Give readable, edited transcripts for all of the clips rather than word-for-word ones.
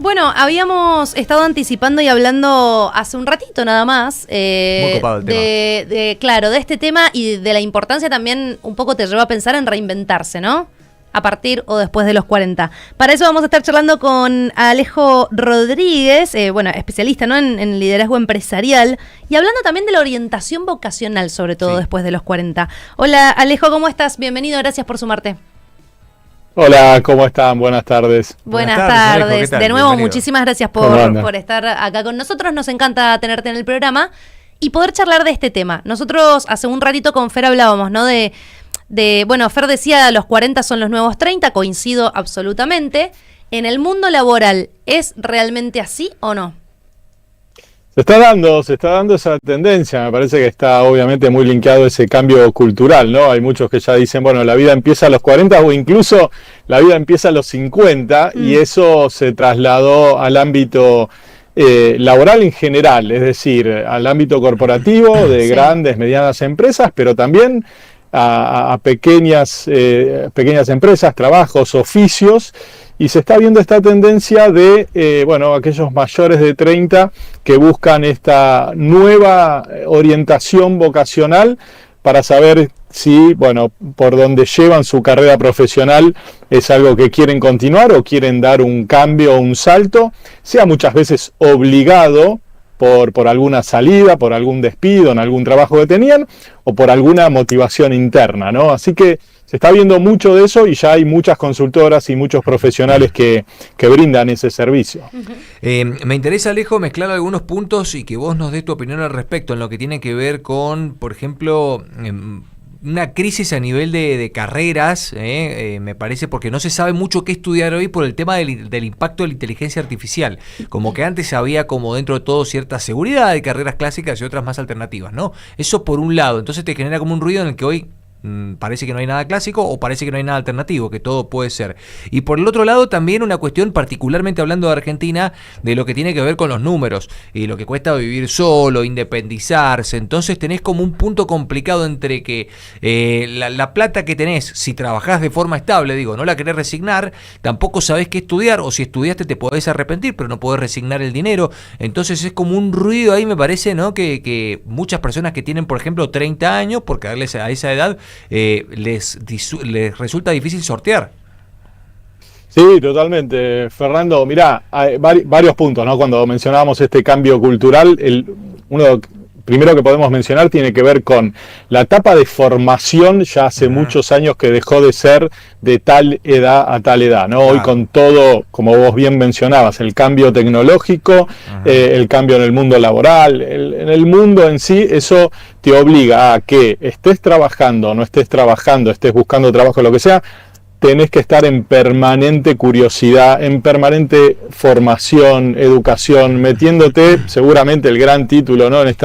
Bueno, habíamos estado anticipando y hablando hace un ratito nada más Muy copado el tema. Claro, de este tema y de la importancia también un poco te lleva a pensar en reinventarse, ¿no? A partir o después de los 40. Para eso vamos a estar charlando con Alejo Rodríguez, especialista, ¿no? en liderazgo empresarial y hablando también de la orientación vocacional, sobre todo después de los 40. Hola Alejo, ¿cómo estás? Bienvenido, gracias por sumarte. Hola, ¿cómo están? Buenas tardes. Buenas tardes. Alejo, ¿qué tal? De nuevo, Bienvenido. muchísimas gracias por estar acá con nosotros. Nos encanta tenerte en el programa y poder charlar de este tema. Nosotros hace un ratito con Fer hablábamos, ¿no? Bueno, Fer decía los 40 son los nuevos 30, coincido absolutamente. ¿En el mundo laboral es realmente así o no? Se está dando esa tendencia, me parece que está obviamente muy linkeado ese cambio cultural, ¿no? Hay muchos que ya dicen, bueno, la vida empieza a los 40 o incluso la vida empieza a los 50 y eso se trasladó al ámbito laboral en general, es decir, al ámbito corporativo de grandes, medianas empresas, pero también a pequeñas empresas, trabajos, oficios. Y se está viendo esta tendencia de, aquellos mayores de 30 que buscan esta nueva orientación vocacional para saber si, por donde llevan su carrera profesional es algo que quieren continuar o quieren dar un cambio o un salto, sea muchas veces obligado por alguna salida, por algún despido en algún trabajo que tenían o por alguna motivación interna, ¿no? Así que se está viendo mucho de eso y ya hay muchas consultoras y muchos profesionales que brindan ese servicio. Me interesa, Alejo, mezclar algunos puntos y que vos nos des tu opinión al respecto en lo que tiene que ver con, por ejemplo, una crisis a nivel de carreras, me parece, porque no se sabe mucho qué estudiar hoy por el tema del impacto de la inteligencia artificial. Como que antes había como dentro de todo cierta seguridad de carreras clásicas y otras más alternativas, ¿no? Eso por un lado, entonces te genera como un ruido en el que hoy parece que no hay nada clásico o parece que no hay nada alternativo, que todo puede ser. Y por el otro lado también una cuestión, particularmente hablando de Argentina, de lo que tiene que ver con los números y lo que cuesta vivir solo, independizarse. Entonces tenés como un punto complicado entre que la plata que tenés, si trabajás de forma estable, no la querés resignar, tampoco sabés qué estudiar, o si estudiaste te podés arrepentir, pero no podés resignar el dinero. Entonces es como un ruido ahí, me parece, ¿no? Que muchas personas que tienen, por ejemplo, 30 años, porque a esa edad les resulta difícil sortear. Sí, totalmente, Fernando. Mirá, hay varios puntos, ¿no? Cuando mencionábamos este cambio cultural, uno primero que podemos mencionar tiene que ver con la etapa de formación, ya hace muchos años que dejó de ser de tal edad a tal edad, ¿no? Hoy con todo, como vos bien mencionabas, el cambio tecnológico, el cambio en el mundo laboral, en el mundo en sí, eso te obliga a que estés trabajando, no estés trabajando, estés buscando trabajo, lo que sea, tenés que estar en permanente curiosidad, en permanente formación, educación, metiéndote seguramente el gran título, ¿no? En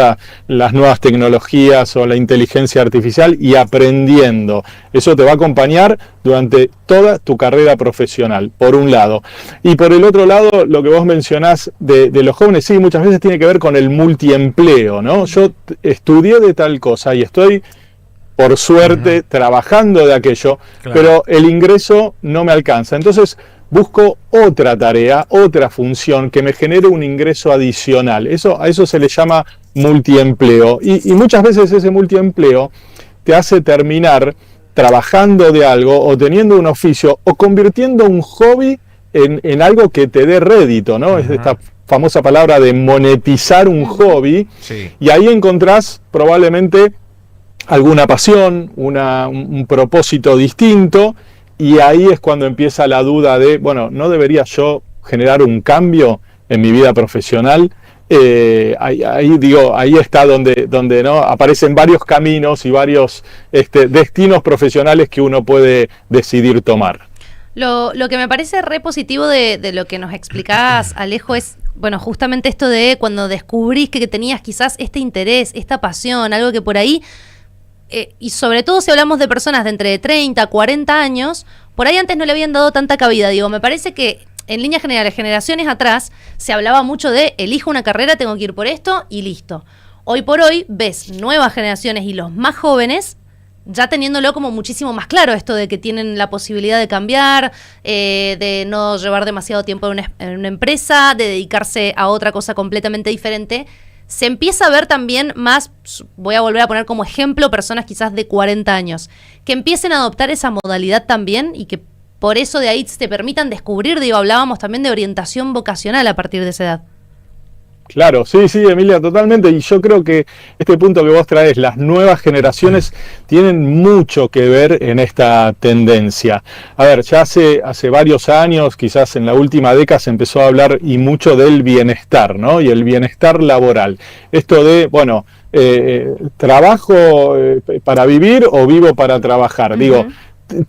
las nuevas tecnologías o la inteligencia artificial y aprendiendo. Eso te va a acompañar durante toda tu carrera profesional, por un lado. Y por el otro lado, lo que vos mencionás de los jóvenes, sí, muchas veces tiene que ver con el multiempleo, ¿no? Yo estudié de tal cosa y estoy, por suerte, trabajando de aquello, pero el ingreso no me alcanza. Entonces busco otra tarea, otra función que me genere un ingreso adicional. A eso se le llama multiempleo. Y muchas veces ese multiempleo te hace terminar trabajando de algo o teniendo un oficio o convirtiendo un hobby en algo que te dé rédito, ¿no? Es esta famosa palabra de monetizar un hobby. Sí. Y ahí encontrás probablemente alguna pasión, un propósito distinto, y ahí es cuando empieza la duda de, ¿no debería yo generar un cambio en mi vida profesional? Ahí está donde ¿no? aparecen varios caminos y varios destinos profesionales que uno puede decidir tomar. Lo que me parece re positivo de lo que nos explicabas, Alejo, es justamente esto de cuando descubrís que tenías quizás este interés, esta pasión, algo que por ahí... y sobre todo si hablamos de personas de entre 30 a 40 años, por ahí antes no le habían dado tanta cabida. Me parece que en líneas generales, generaciones atrás, se hablaba mucho de elijo una carrera, tengo que ir por esto y listo. Hoy por hoy ves nuevas generaciones y los más jóvenes ya teniéndolo como muchísimo más claro esto de que tienen la posibilidad de cambiar, de no llevar demasiado tiempo en una empresa, de dedicarse a otra cosa completamente diferente, se empieza a ver también más, voy a volver a poner como ejemplo, personas quizás de 40 años, que empiecen a adoptar esa modalidad también y que por eso de ahí te permitan descubrir, hablábamos también de orientación vocacional a partir de esa edad. Claro, sí, Emilia, totalmente. Y yo creo que este punto que vos traes, las nuevas generaciones tienen mucho que ver en esta tendencia. A ver, ya hace varios años, quizás en la última década, se empezó a hablar y mucho del bienestar, ¿no? Y el bienestar laboral. Esto de, bueno, ¿trabajo para vivir o vivo para trabajar? Digo,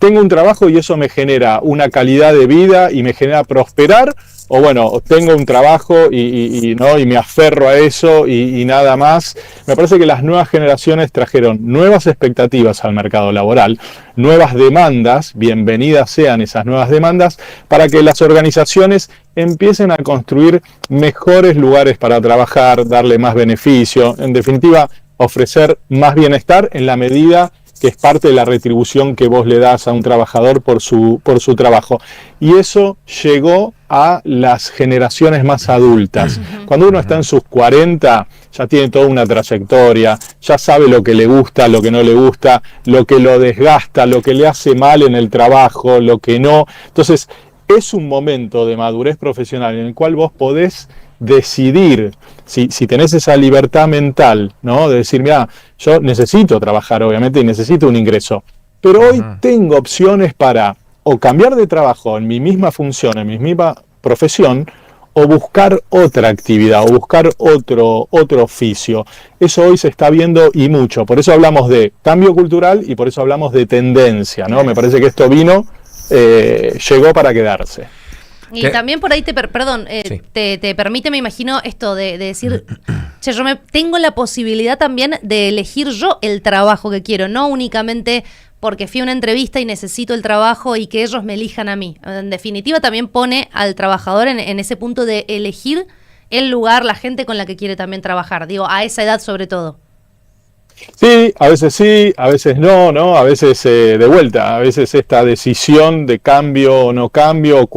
tengo un trabajo y eso me genera una calidad de vida y me genera prosperar, o bueno, tengo un trabajo y me aferro a eso y nada más. Me parece que las nuevas generaciones trajeron nuevas expectativas al mercado laboral, nuevas demandas, bienvenidas sean esas nuevas demandas, para que las organizaciones empiecen a construir mejores lugares para trabajar, darle más beneficio, en definitiva, ofrecer más bienestar en la medida que es parte de la retribución que vos le das a un trabajador por su trabajo. Y eso llegó a las generaciones más adultas. Cuando uno está en sus 40, ya tiene toda una trayectoria, ya sabe lo que le gusta, lo que no le gusta, lo que lo desgasta, lo que le hace mal en el trabajo, lo que no. Entonces, es un momento de madurez profesional en el cual vos podés decidir, si tenés esa libertad mental, ¿no? De decir, mira, yo necesito trabajar, obviamente, y necesito un ingreso, pero hoy tengo opciones para o cambiar de trabajo en mi misma función, en mi misma profesión, o buscar otra actividad, o buscar otro oficio. Eso hoy se está viendo y mucho. Por eso hablamos de cambio cultural y por eso hablamos de tendencia, ¿no? Me parece que esto llegó para quedarse. Y también por ahí te permite, me imagino, esto de decir, che, yo tengo la posibilidad también de elegir yo el trabajo que quiero, no únicamente porque fui a una entrevista y necesito el trabajo y que ellos me elijan a mí. En definitiva, también pone al trabajador en ese punto de elegir el lugar, la gente con la que quiere también trabajar, a esa edad sobre todo. Sí, a veces no, a veces de vuelta, a veces esta decisión de cambio o no cambio,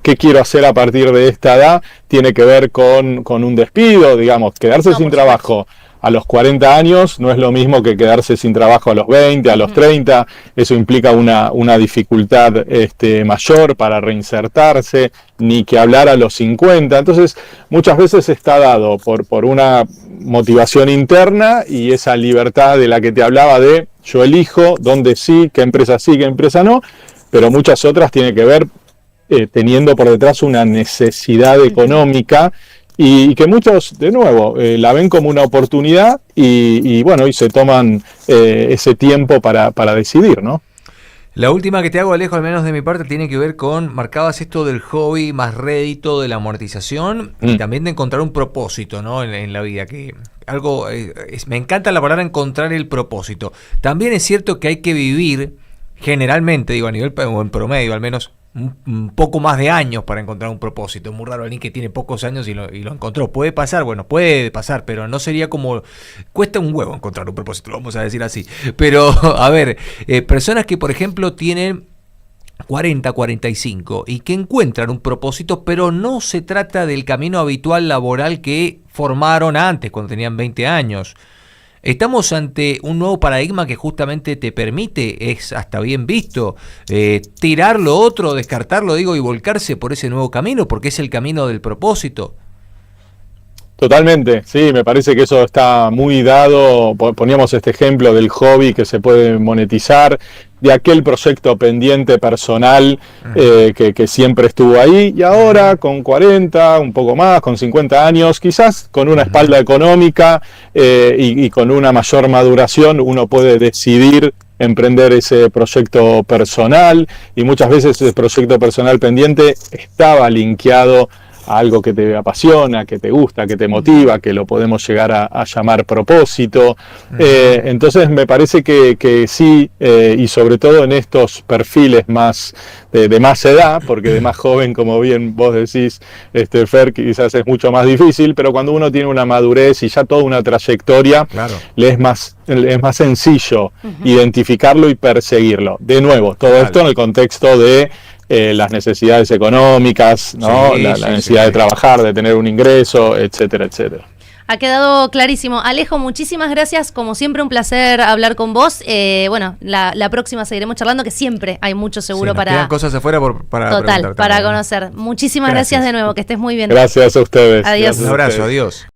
qué quiero hacer a partir de esta edad, tiene que ver con un despido, digamos, quedarse sin trabajo a los 40 años no es lo mismo que quedarse sin trabajo a los 20, a los 30, eso implica una dificultad mayor para reinsertarse, ni que hablar a los 50, entonces muchas veces está dado por una motivación interna y esa libertad de la que te hablaba de yo elijo dónde sí, qué empresa no, pero muchas otras tienen que ver teniendo por detrás una necesidad económica y que muchos, de nuevo, la ven como una oportunidad y se toman ese tiempo para decidir, ¿no? La última que te hago, Alejo, al menos de mi parte, tiene que ver con, marcabas esto del hobby más rédito, de la amortización y también de encontrar un propósito, ¿no? en la vida, que algo me encanta la palabra encontrar el propósito. También es cierto que hay que vivir, generalmente, a nivel o en promedio al menos, un poco más de años para encontrar un propósito. Es muy raro alguien que tiene pocos años y lo encontró. Puede pasar, puede pasar, pero no sería como... Cuesta un huevo encontrar un propósito, lo vamos a decir así. Pero, a ver, personas que, por ejemplo, tienen 40, 45 y que encuentran un propósito, pero no se trata del camino habitual laboral que formaron antes, cuando tenían 20 años. Estamos ante un nuevo paradigma que justamente te permite, es hasta bien visto, tirar lo otro, descartarlo, y volcarse por ese nuevo camino, porque es el camino del propósito. Totalmente, sí, me parece que eso está muy dado. Poníamos este ejemplo del hobby que se puede monetizar, de aquel proyecto pendiente personal que siempre estuvo ahí, y ahora con 40, un poco más, con 50 años, quizás con una espalda económica y con una mayor maduración, uno puede decidir emprender ese proyecto personal, y muchas veces ese proyecto personal pendiente estaba linkeado algo que te apasiona, que te gusta, que te motiva, que lo podemos llegar a llamar propósito. Entonces me parece que sí, y sobre todo en estos perfiles más de más edad, porque de más joven, como bien vos decís, Fer, quizás es mucho más difícil, pero cuando uno tiene una madurez y ya toda una trayectoria, Claro. le es más sencillo identificarlo y perseguirlo. De nuevo, todo esto en el contexto de las necesidades económicas, ¿no? Sí, la sí, necesidad sí. de trabajar, de tener un ingreso, etcétera, etcétera. Ha quedado clarísimo. Alejo, muchísimas gracias. Como siempre, un placer hablar con vos. Bueno, la próxima seguiremos charlando, que siempre hay mucho seguro Sí, nos para... quedan cosas afuera para Total, preguntar para también. conocer. Muchísimas gracias de nuevo, que estés muy bien. Gracias a ustedes. Adiós. Gracias Un a abrazo, ustedes. adiós.